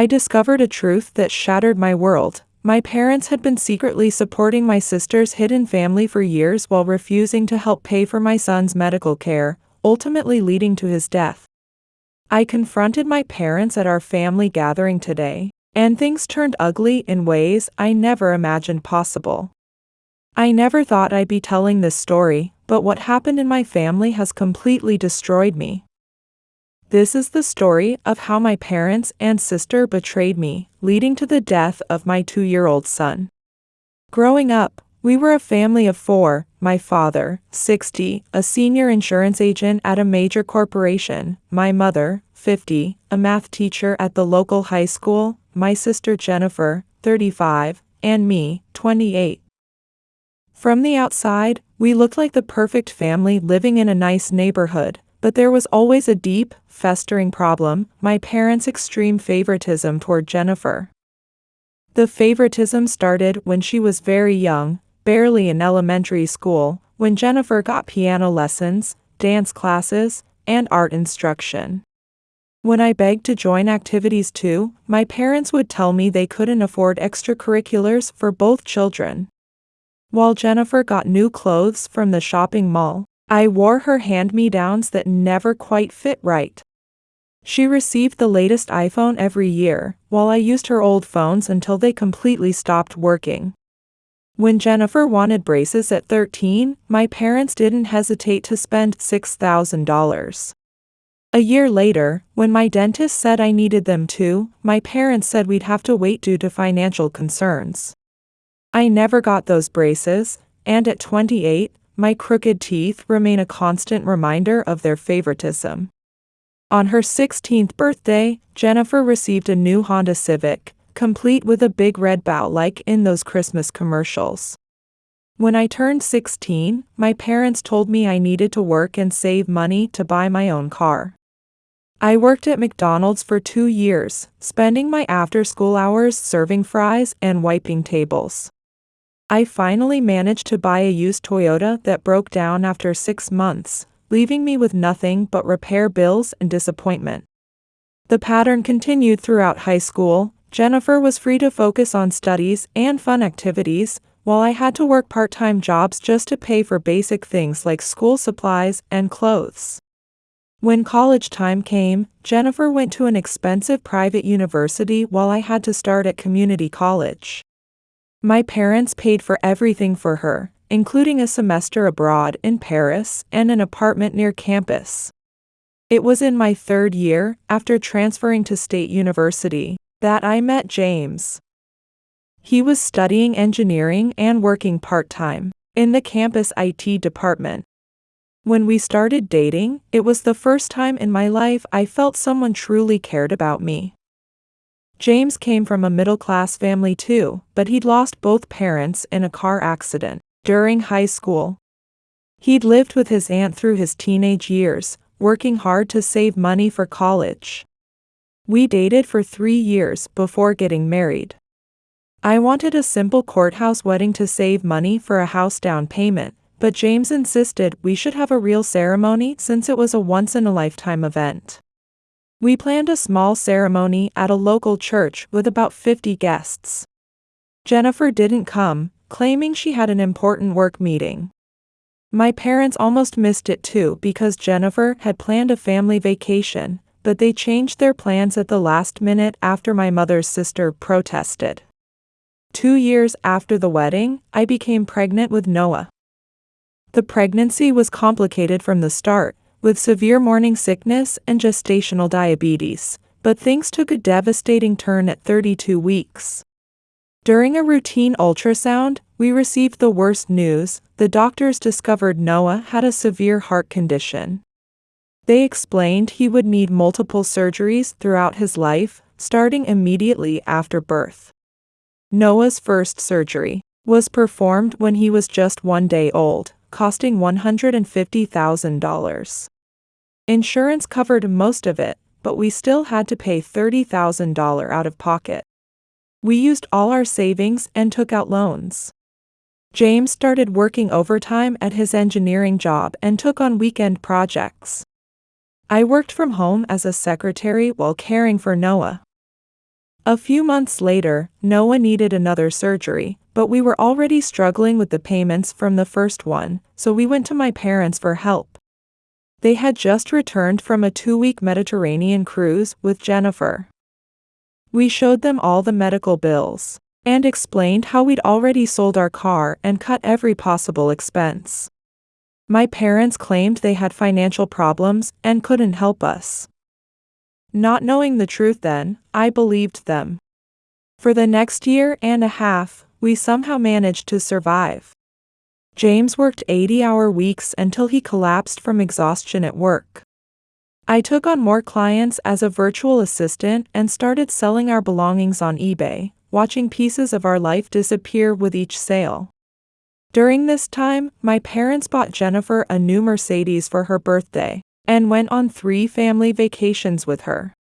I discovered a truth that shattered my world. My parents had been secretly supporting my sister's hidden family for years while refusing to help pay for my son's medical care, ultimately leading to his death. I confronted my parents at our family gathering today, and things turned ugly in ways I never imagined possible. I never thought I'd be telling this story, but what happened in my family has completely destroyed me. This is the story of how my parents and sister betrayed me, leading to the death of my 2-year-old son. Growing up, we were a family of 4, my father, 60, a senior insurance agent at a major corporation, my mother, 50, a math teacher at the local high school, my sister Jennifer, 35, and me, 28. From the outside, we looked like the perfect family living in a nice neighborhood, but there was always a deep, festering problem: my parents' extreme favoritism toward Jennifer. The favoritism started when she was very young, barely in elementary school, when Jennifer got piano lessons, dance classes, and art instruction. When I begged to join activities too, my parents would tell me they couldn't afford extracurriculars for both children. While Jennifer got new clothes from the shopping mall, I wore her hand-me-downs that never quite fit right. She received the latest iPhone every year, while I used her old phones until they completely stopped working. When Jennifer wanted braces at 13, my parents didn't hesitate to spend $6,000. A year later, when my dentist said I needed them too, my parents said we'd have to wait due to financial concerns. I never got those braces, and at 28, my crooked teeth remain a constant reminder of their favoritism. On her 16th birthday, Jennifer received a new Honda Civic, complete with a big red bow like in those Christmas commercials. When I turned 16, my parents told me I needed to work and save money to buy my own car. I worked at McDonald's for 2 years, spending my after-school hours serving fries and wiping tables. I finally managed to buy a used Toyota that broke down after 6 months, leaving me with nothing but repair bills and disappointment. The pattern continued throughout high school. Jennifer was free to focus on studies and fun activities, while I had to work part-time jobs just to pay for basic things like school supplies and clothes. When college time came, Jennifer went to an expensive private university while I had to start at community college. My parents paid for everything for her, including a semester abroad in Paris and an apartment near campus. It was in my 3rd year, after transferring to State University, that I met James. He was studying engineering and working part-time in the campus IT department. When we started dating, it was the first time in my life I felt someone truly cared about me. James came from a middle-class family too, but he'd lost both parents in a car accident during high school. He'd lived with his aunt through his teenage years, working hard to save money for college. We dated for 3 years before getting married. I wanted a simple courthouse wedding to save money for a house down payment, but James insisted we should have a real ceremony since it was a once-in-a-lifetime event. We planned a small ceremony at a local church with about 50 guests. Jennifer didn't come, claiming she had an important work meeting. My parents almost missed it too because Jennifer had planned a family vacation, but they changed their plans at the last minute after my mother's sister protested. 2 years after the wedding, I became pregnant with Noah. The pregnancy was complicated from the start, with severe morning sickness and gestational diabetes, but things took a devastating turn at 32 weeks. During a routine ultrasound, we received the worst news. The doctors discovered Noah had a severe heart condition. They explained he would need multiple surgeries throughout his life, starting immediately after birth. Noah's first surgery was performed when he was just 1 day old, costing $150,000. Insurance covered most of it, but we still had to pay $30,000 out of pocket. We used all our savings and took out loans. James started working overtime at his engineering job and took on weekend projects. I worked from home as a secretary while caring for Noah. A few months later, Noah needed another surgery, but we were already struggling with the payments from the first one, so we went to my parents for help. They had just returned from a 2-week Mediterranean cruise with Jennifer. We showed them all the medical bills and explained how we'd already sold our car and cut every possible expense. My parents claimed they had financial problems and couldn't help us. Not knowing the truth then, I believed them. For the next year and a half, we somehow managed to survive. James worked 80-hour weeks until he collapsed from exhaustion at work. I took on more clients as a virtual assistant and started selling our belongings on eBay, watching pieces of our life disappear with each sale. During this time, my parents bought Jennifer a new Mercedes for her birthday and went on 3 family vacations with her.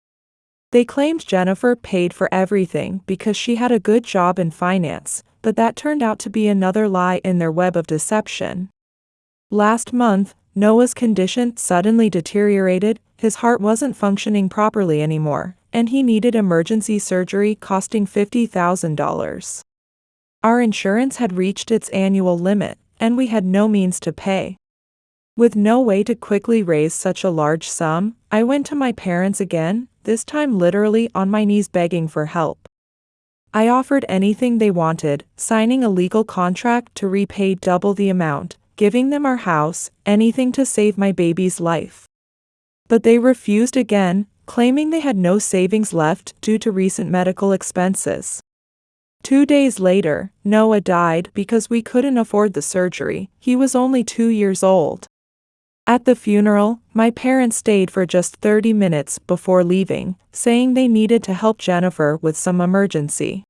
They claimed Jennifer paid for everything because she had a good job in finance, but that turned out to be another lie in their web of deception. Last month, Noah's condition suddenly deteriorated. His heart wasn't functioning properly anymore, and he needed emergency surgery costing $50,000. Our insurance had reached its annual limit, and we had no means to pay. With no way to quickly raise such a large sum, I went to my parents again, this time literally on my knees begging for help. I offered anything they wanted, signing a legal contract to repay double the amount, giving them our house, anything to save my baby's life. But they refused again, claiming they had no savings left due to recent medical expenses. 2 days later, Noah died because we couldn't afford the surgery. He was only 2 years old. At the funeral, my parents stayed for just 30 minutes before leaving, saying they needed to help Jennifer with some emergency.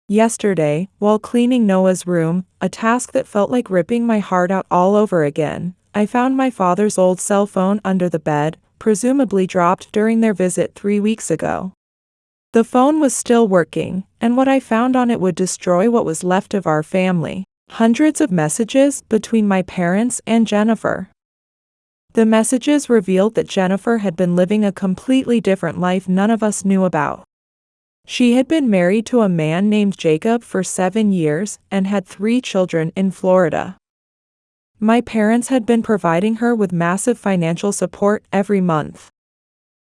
Yesterday, while cleaning Noah's room, a task that felt like ripping my heart out all over again, I found my father's old cell phone under the bed, presumably dropped during their visit 3 weeks ago. The phone was still working, and what I found on it would destroy what was left of our family. Hundreds of messages between my parents and Jennifer. The messages revealed that Jennifer had been living a completely different life none of us knew about. She had been married to a man named Jacob for 7 years and had 3 children in Florida. My parents had been providing her with massive financial support every month.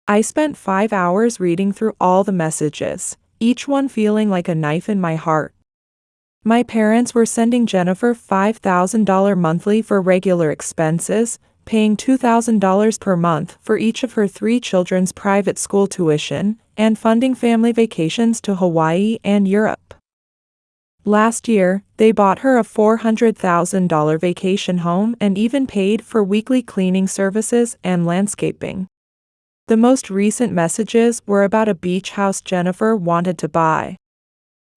I spent 5 hours reading through all the messages, each one feeling like a knife in my heart. My parents were sending Jennifer $5,000 monthly for regular expenses, paying $2,000 per month for each of her 3 children's private school tuition, and funding family vacations to Hawaii and Europe. Last year, they bought her a $400,000 vacation home and even paid for weekly cleaning services and landscaping. The most recent messages were about a beach house Jennifer wanted to buy.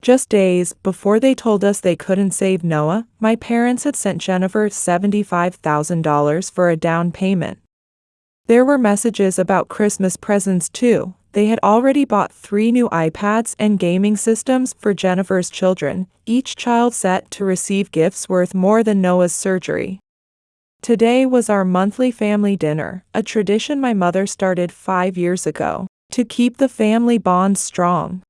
Just days before they told us they couldn't save Noah, my parents had sent Jennifer $75,000 for a down payment. There were messages about Christmas presents too. They had already bought 3 new iPads and gaming systems for Jennifer's children, each child set to receive gifts worth more than Noah's surgery. Today was our monthly family dinner, a tradition my mother started 5 years ago, to keep the family bond strong.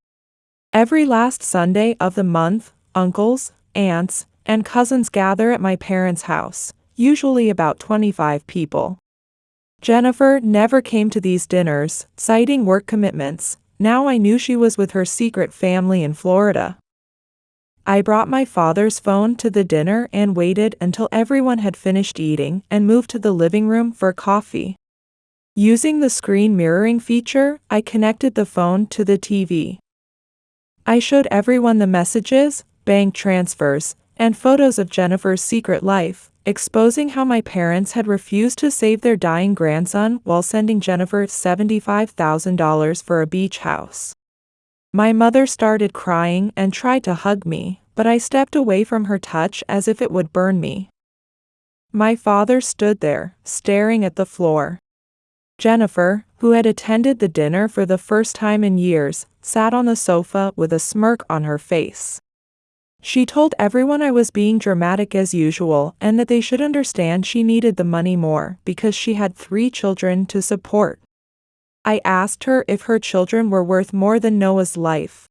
Every last Sunday of the month, uncles, aunts, and cousins gather at my parents' house, usually about 25 people. Jennifer never came to these dinners, citing work commitments. Now I knew she was with her secret family in Florida. I brought my father's phone to the dinner and waited until everyone had finished eating and moved to the living room for coffee. Using the screen mirroring feature, I connected the phone to the TV. I showed everyone the messages, bank transfers, and photos of Jennifer's secret life, exposing how my parents had refused to save their dying grandson while sending Jennifer $75,000 for a beach house. My mother started crying and tried to hug me, but I stepped away from her touch as if it would burn me. My father stood there, staring at the floor. Jennifer, who had attended the dinner for the first time in years, sat on the sofa with a smirk on her face. She told everyone I was being dramatic as usual and that they should understand she needed the money more because she had 3 children to support. I asked her if her children were worth more than Noah's life.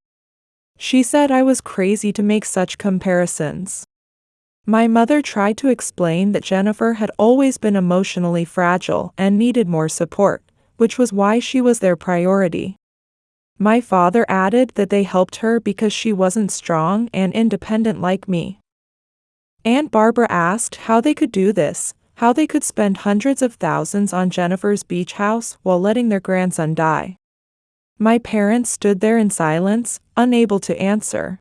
She said I was crazy to make such comparisons. My mother tried to explain that Jennifer had always been emotionally fragile and needed more support, which was why she was their priority. My father added that they helped her because she wasn't strong and independent like me. Aunt Barbara asked how they could do this, how they could spend hundreds of thousands on Jennifer's beach house while letting their grandson die. My parents stood there in silence, unable to answer.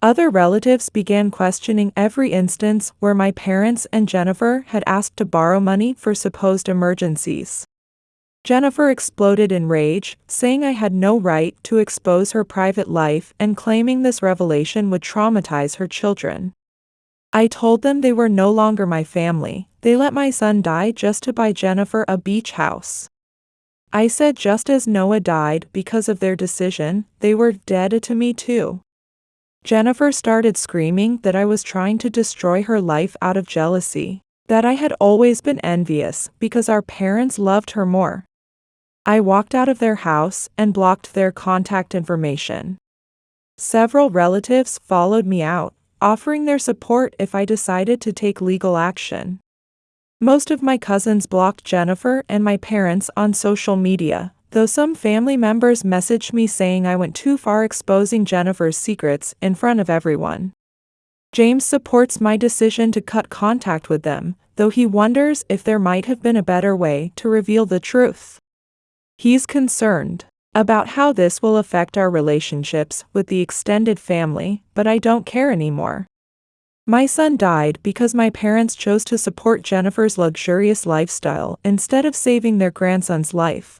Other relatives began questioning every instance where my parents and Jennifer had asked to borrow money for supposed emergencies. Jennifer exploded in rage, saying I had no right to expose her private life and claiming this revelation would traumatize her children. I told them they were no longer my family. They let my son die just to buy Jennifer a beach house. I said just as Noah died because of their decision, they were dead to me too. Jennifer started screaming that I was trying to destroy her life out of jealousy, that I had always been envious because our parents loved her more. I walked out of their house and blocked their contact information. Several relatives followed me out, offering their support if I decided to take legal action. Most of my cousins blocked Jennifer and my parents on social media, though some family members messaged me saying I went too far exposing Jennifer's secrets in front of everyone. James supports my decision to cut contact with them, though he wonders if there might have been a better way to reveal the truth. He's concerned about how this will affect our relationships with the extended family, but I don't care anymore. My son died because my parents chose to support Jennifer's luxurious lifestyle instead of saving their grandson's life.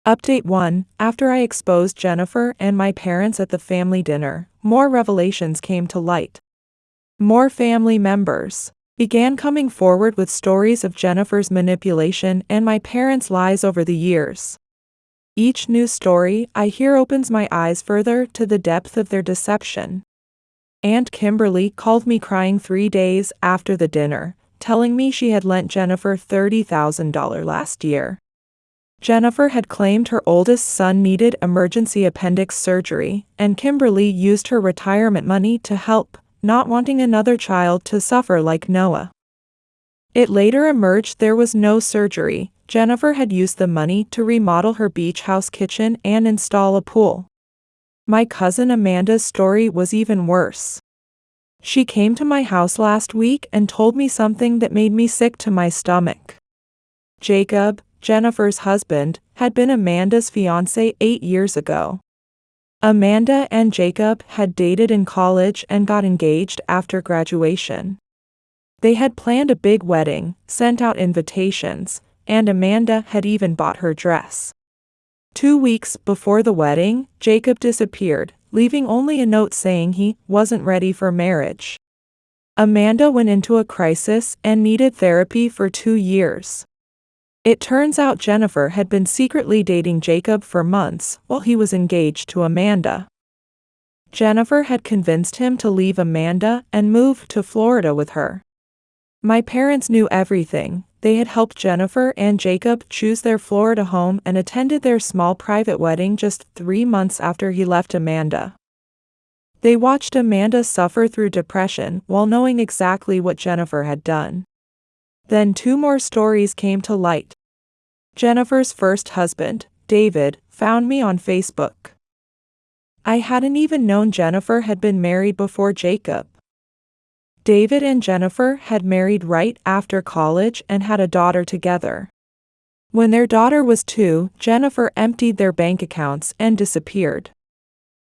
Update 1. After I exposed Jennifer and my parents at the family dinner, more revelations came to light. More family members began coming forward with stories of Jennifer's manipulation and my parents' lies over the years. Each new story I hear opens my eyes further to the depth of their deception. Aunt Kimberly called me crying 3 days after the dinner, telling me she had lent Jennifer $30,000 last year. Jennifer had claimed her oldest son needed emergency appendix surgery, and Kimberly used her retirement money to help, not wanting another child to suffer like Noah. It later emerged there was no surgery. Jennifer had used the money to remodel her beach house kitchen and install a pool. My cousin Amanda's story was even worse. She came to my house last week and told me something that made me sick to my stomach. Jacob, Jennifer's husband, had been Amanda's fiancé 8 years ago. Amanda and Jacob had dated in college and got engaged after graduation. They had planned a big wedding, sent out invitations, and Amanda had even bought her dress. 2 weeks before the wedding, Jacob disappeared, leaving only a note saying he wasn't ready for marriage. Amanda went into a crisis and needed therapy for 2 years. It turns out Jennifer had been secretly dating Jacob for months while he was engaged to Amanda. Jennifer had convinced him to leave Amanda and move to Florida with her. My parents knew everything. They had helped Jennifer and Jacob choose their Florida home and attended their small private wedding just 3 months after he left Amanda. They watched Amanda suffer through depression while knowing exactly what Jennifer had done. Then 2 more stories came to light. Jennifer's first husband, David, found me on Facebook. I hadn't even known Jennifer had been married before Jacob. David and Jennifer had married right after college and had a daughter together. When their daughter was 2, Jennifer emptied their bank accounts and disappeared.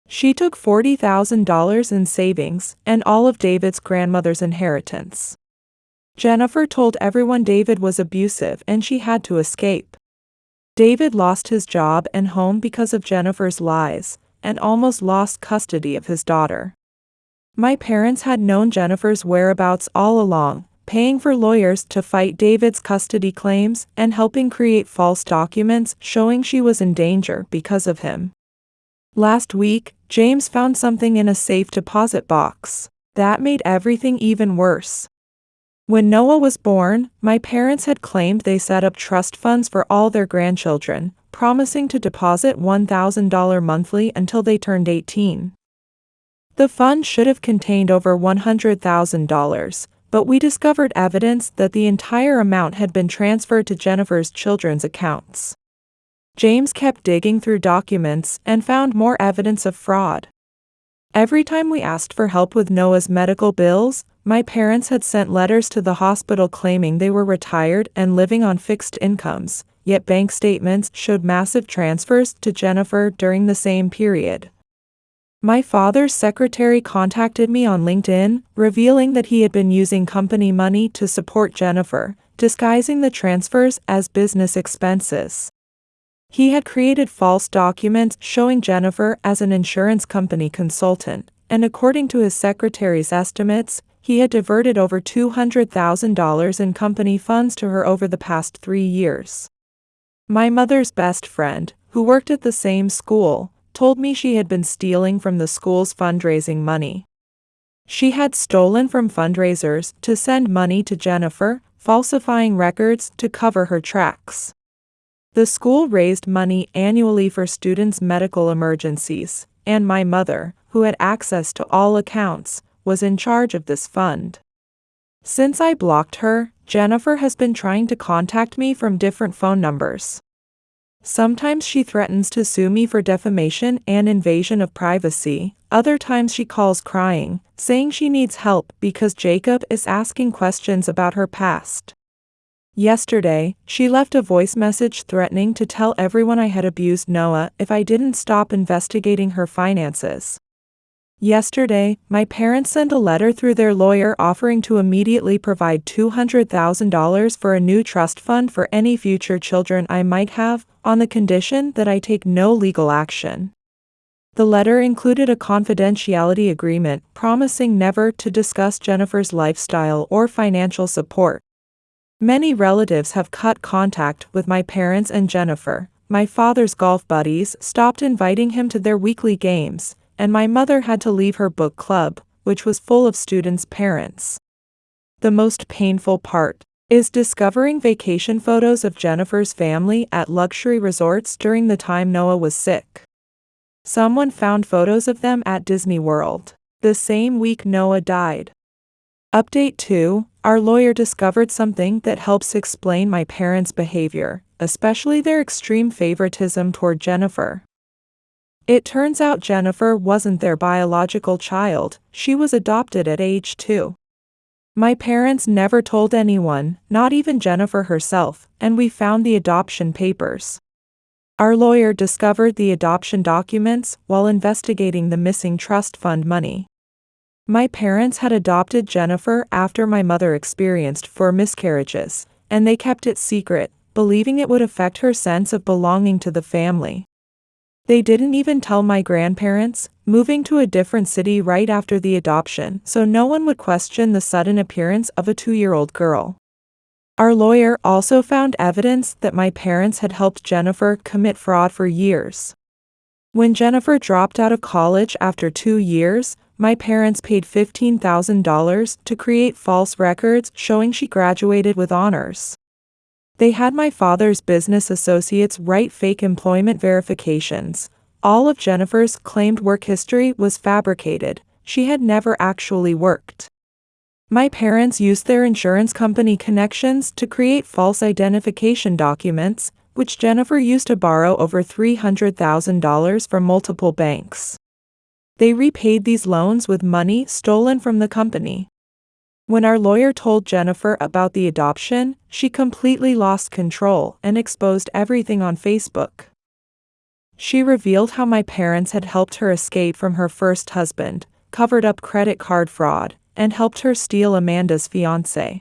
She took $40,000 in savings and all of David's grandmother's inheritance. Jennifer told everyone David was abusive and she had to escape. David lost his job and home because of Jennifer's lies, and almost lost custody of his daughter. My parents had known Jennifer's whereabouts all along, paying for lawyers to fight David's custody claims and helping create false documents showing she was in danger because of him. Last week, James found something in a safe deposit box. That made everything even worse. When Noah was born, my parents had claimed they set up trust funds for all their grandchildren, promising to deposit $1,000 monthly until they turned 18. The fund should have contained over $100,000, but we discovered evidence that the entire amount had been transferred to Jennifer's children's accounts. James kept digging through documents and found more evidence of fraud. Every time we asked for help with Noah's medical bills, my parents had sent letters to the hospital claiming they were retired and living on fixed incomes, yet bank statements showed massive transfers to Jennifer during the same period. My father's secretary contacted me on LinkedIn, revealing that he had been using company money to support Jennifer, disguising the transfers as business expenses. He had created false documents showing Jennifer as an insurance company consultant, and according to his secretary's estimates, he had diverted over $200,000 in company funds to her over the past 3 years. My mother's best friend, who worked at the same school, told me she had been stealing from the school's fundraising money. She had stolen from fundraisers to send money to Jennifer, falsifying records to cover her tracks. The school raised money annually for students' medical emergencies, and my mother, who had access to all accounts, was in charge of this fund. Since I blocked her, Jennifer has been trying to contact me from different phone numbers. Sometimes she threatens to sue me for defamation and invasion of privacy. Other times she calls crying, saying she needs help because Jacob is asking questions about her past. Yesterday, she left a voice message threatening to tell everyone I had abused Noah if I didn't stop investigating her finances. Yesterday, my parents sent a letter through their lawyer offering to immediately provide $200,000 for a new trust fund for any future children I might have, on the condition that I take no legal action. The letter included a confidentiality agreement promising never to discuss Jennifer's lifestyle or financial support. Many relatives have cut contact with my parents and Jennifer. My father's golf buddies stopped inviting him to their weekly games, and my mother had to leave her book club, which was full of students' parents. The most painful part is discovering vacation photos of Jennifer's family at luxury resorts during the time Noah was sick. Someone found photos of them at Disney World, the same week Noah died. Update 2. Our lawyer discovered something that helps explain my parents' behavior, especially their extreme favoritism toward Jennifer. It turns out Jennifer wasn't their biological child, she was adopted at age 2. My parents never told anyone, not even Jennifer herself, and we found the adoption papers. Our lawyer discovered the adoption documents while investigating the missing trust fund money. My parents had adopted Jennifer after my mother experienced 4 miscarriages, and they kept it secret, believing it would affect her sense of belonging to the family. They didn't even tell my grandparents, moving to a different city right after the adoption, so no one would question the sudden appearance of a 2-year-old girl. Our lawyer also found evidence that my parents had helped Jennifer commit fraud for years. When Jennifer dropped out of college after 2 years, my parents paid $15,000 to create false records showing she graduated with honors. They had my father's business associates write fake employment verifications. All of Jennifer's claimed work history was fabricated. She had never actually worked. My parents used their insurance company connections to create false identification documents, which Jennifer used to borrow over $300,000 from multiple banks. They repaid these loans with money stolen from the company. When our lawyer told Jennifer about the adoption, she completely lost control and exposed everything on Facebook. She revealed how my parents had helped her escape from her first husband, covered up credit card fraud, and helped her steal Amanda's fiancé.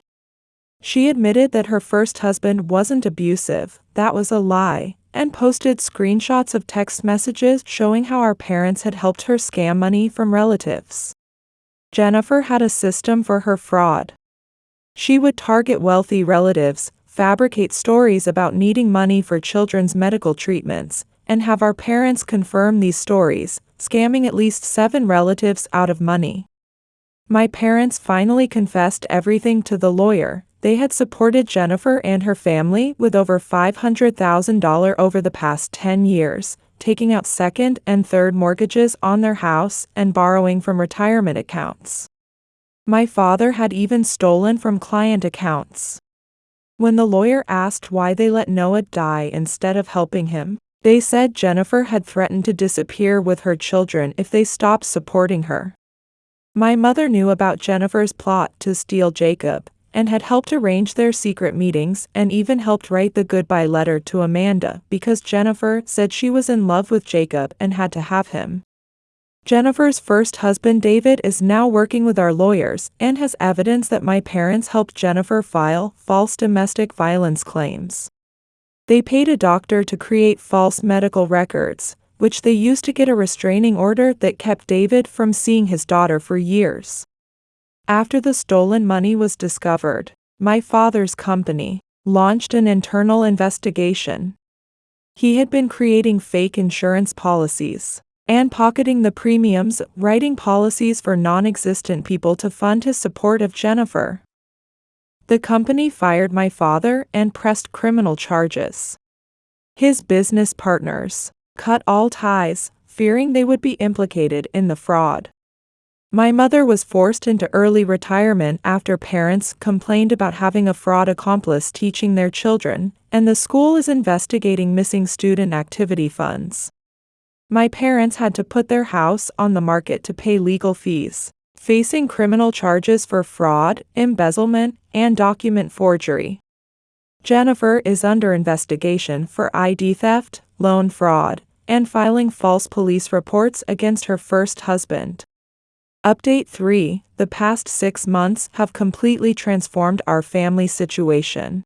She admitted that her first husband wasn't abusive, that was a lie, and posted screenshots of text messages showing how our parents had helped her scam money from relatives. Jennifer had a system for her fraud. She would target wealthy relatives, fabricate stories about needing money for children's medical treatments, and have our parents confirm these stories, scamming at least 7 relatives out of money. My parents finally confessed everything to the lawyer. They had supported Jennifer and her family with over $500,000 over the past 10 years, taking out second and third mortgages on their house and borrowing from retirement accounts. My father had even stolen from client accounts. When the lawyer asked why they let Noah die instead of helping him, they said Jennifer had threatened to disappear with her children if they stopped supporting her. My mother knew about Jennifer's plot to steal Jacob, and had helped arrange their secret meetings and even helped write the goodbye letter to Amanda because Jennifer said she was in love with Jacob and had to have him. Jennifer's first husband David is now working with our lawyers and has evidence that my parents helped Jennifer file false domestic violence claims. They paid a doctor to create false medical records, which they used to get a restraining order that kept David from seeing his daughter for years. After the stolen money was discovered, my father's company launched an internal investigation. He had been creating fake insurance policies and pocketing the premiums, writing policies for non-existent people to fund his support of Jennifer. The company fired my father and pressed criminal charges. His business partners cut all ties, fearing they would be implicated in the fraud. My mother was forced into early retirement after parents complained about having a fraud accomplice teaching their children, and the school is investigating missing student activity funds. My parents had to put their house on the market to pay legal fees, facing criminal charges for fraud, embezzlement, and document forgery. Jennifer is under investigation for ID theft, loan fraud, and filing false police reports against her first husband. Update 3: The past 6 months have completely transformed our family situation.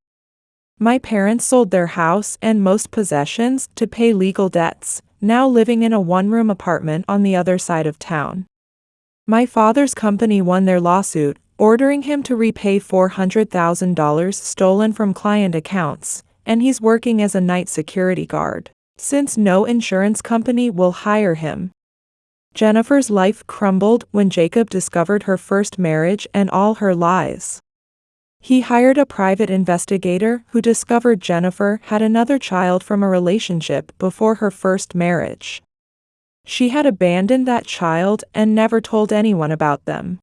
My parents sold their house and most possessions to pay legal debts, now living in a one-room apartment on the other side of town. My father's company won their lawsuit, ordering him to repay $400,000 stolen from client accounts, and he's working as a night security guard, since no insurance company will hire him. Jennifer's life crumbled when Jacob discovered her first marriage and all her lies. He hired a private investigator who discovered Jennifer had another child from a relationship before her first marriage. She had abandoned that child and never told anyone about them.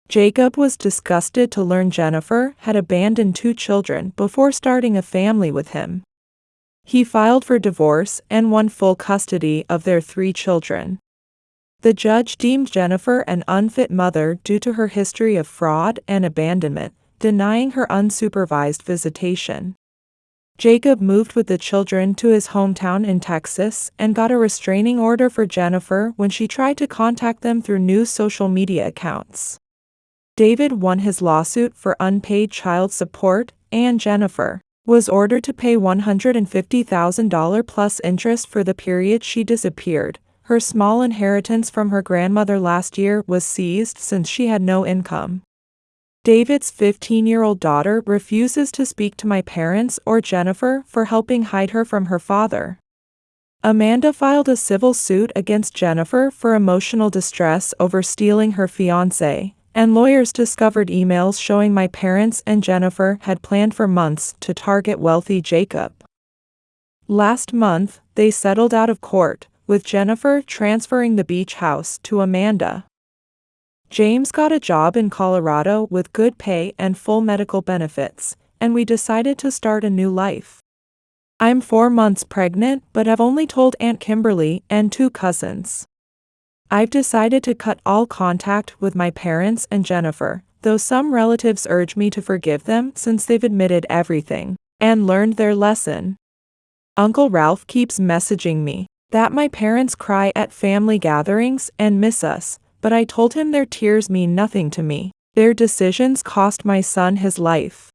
Jacob was disgusted to learn Jennifer had abandoned 2 children before starting a family with him. He filed for divorce and won full custody of their 3 children. The judge deemed Jennifer an unfit mother due to her history of fraud and abandonment, denying her unsupervised visitation. Jacob moved with the children to his hometown in Texas and got a restraining order for Jennifer when she tried to contact them through new social media accounts. David won his lawsuit for unpaid child support, and Jennifer was ordered to pay $150,000 plus interest for the period she disappeared. Her small inheritance from her grandmother last year was seized since she had no income. David's 15-year-old daughter refuses to speak to my parents or Jennifer for helping hide her from her father. Amanda filed a civil suit against Jennifer for emotional distress over stealing her fiancé, and lawyers discovered emails showing my parents and Jennifer had planned for months to target wealthy Jacob. Last month, they settled out of court, with Jennifer transferring the beach house to Amanda. James got a job in Colorado with good pay and full medical benefits, and we decided to start a new life. I'm 4 months pregnant, but have only told Aunt Kimberly and 2 cousins. I've decided to cut all contact with my parents and Jennifer, though some relatives urge me to forgive them since they've admitted everything and learned their lesson. Uncle Ralph keeps messaging me that my parents cry at family gatherings and miss us, but I told him their tears mean nothing to me. Their decisions cost my son his life.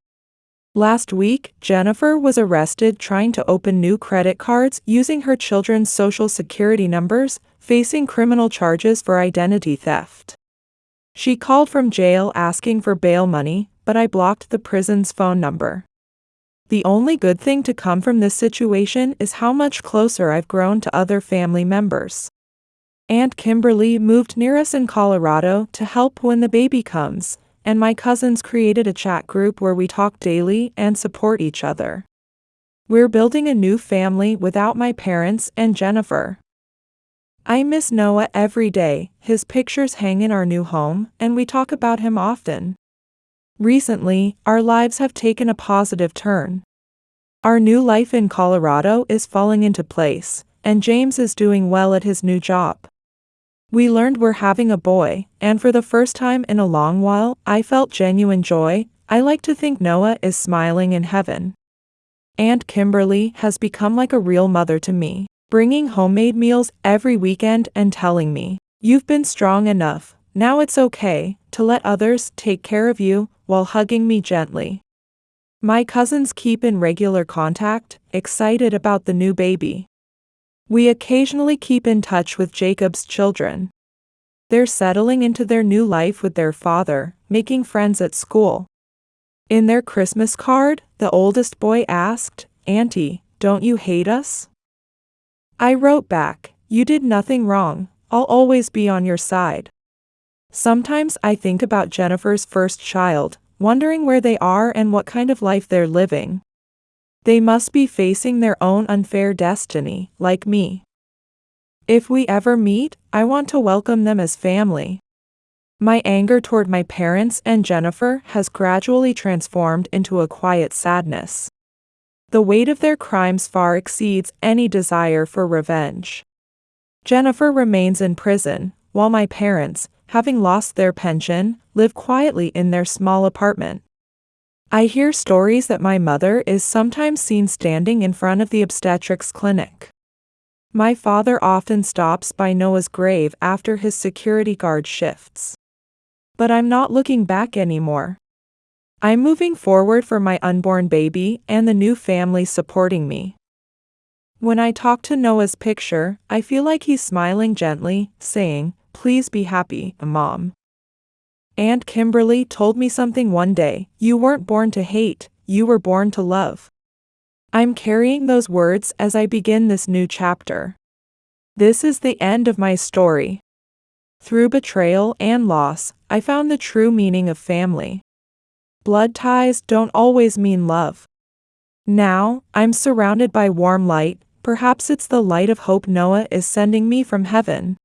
Last week, Jennifer was arrested trying to open new credit cards using her children's social security numbers, facing criminal charges for identity theft. She called from jail asking for bail money, but I blocked the prison's phone number. The only good thing to come from this situation is how much closer I've grown to other family members. Aunt Kimberly moved near us in Colorado to help when the baby comes, and my cousins created a chat group where we talk daily and support each other. We're building a new family without my parents and Jennifer. I miss Noah every day. His pictures hang in our new home, and we talk about him often. Recently, our lives have taken a positive turn. Our new life in Colorado is falling into place, and James is doing well at his new job. We learned we're having a boy, and for the first time in a long while, I felt genuine joy. I like to think Noah is smiling in heaven. Aunt Kimberly has become like a real mother to me, bringing homemade meals every weekend and telling me, "You've been strong enough, now it's okay to let others take care of you," while hugging me gently. My cousins keep in regular contact, excited about the new baby. We occasionally keep in touch with Jacob's children. They're settling into their new life with their father, making friends at school. In their Christmas card, the oldest boy asked, "Auntie, don't you hate us?" I wrote back, "You did nothing wrong, I'll always be on your side." Sometimes I think about Jennifer's first child, wondering where they are and what kind of life they're living. They must be facing their own unfair destiny, like me. If we ever meet, I want to welcome them as family. My anger toward my parents and Jennifer has gradually transformed into a quiet sadness. The weight of their crimes far exceeds any desire for revenge. Jennifer remains in prison, while my parents, having lost their pension, live quietly in their small apartment. I hear stories that my mother is sometimes seen standing in front of the obstetrics clinic. My father often stops by Noah's grave after his security guard shifts. But I'm not looking back anymore. I'm moving forward for my unborn baby and the new family supporting me. When I talk to Noah's picture, I feel like he's smiling gently, saying, "Please be happy, Mom." Aunt Kimberly told me something one day: "You weren't born to hate, you were born to love." I'm carrying those words as I begin this new chapter. This is the end of my story. Through betrayal and loss, I found the true meaning of family. Blood ties don't always mean love. Now, I'm surrounded by warm light. Perhaps it's the light of hope Noah is sending me from heaven.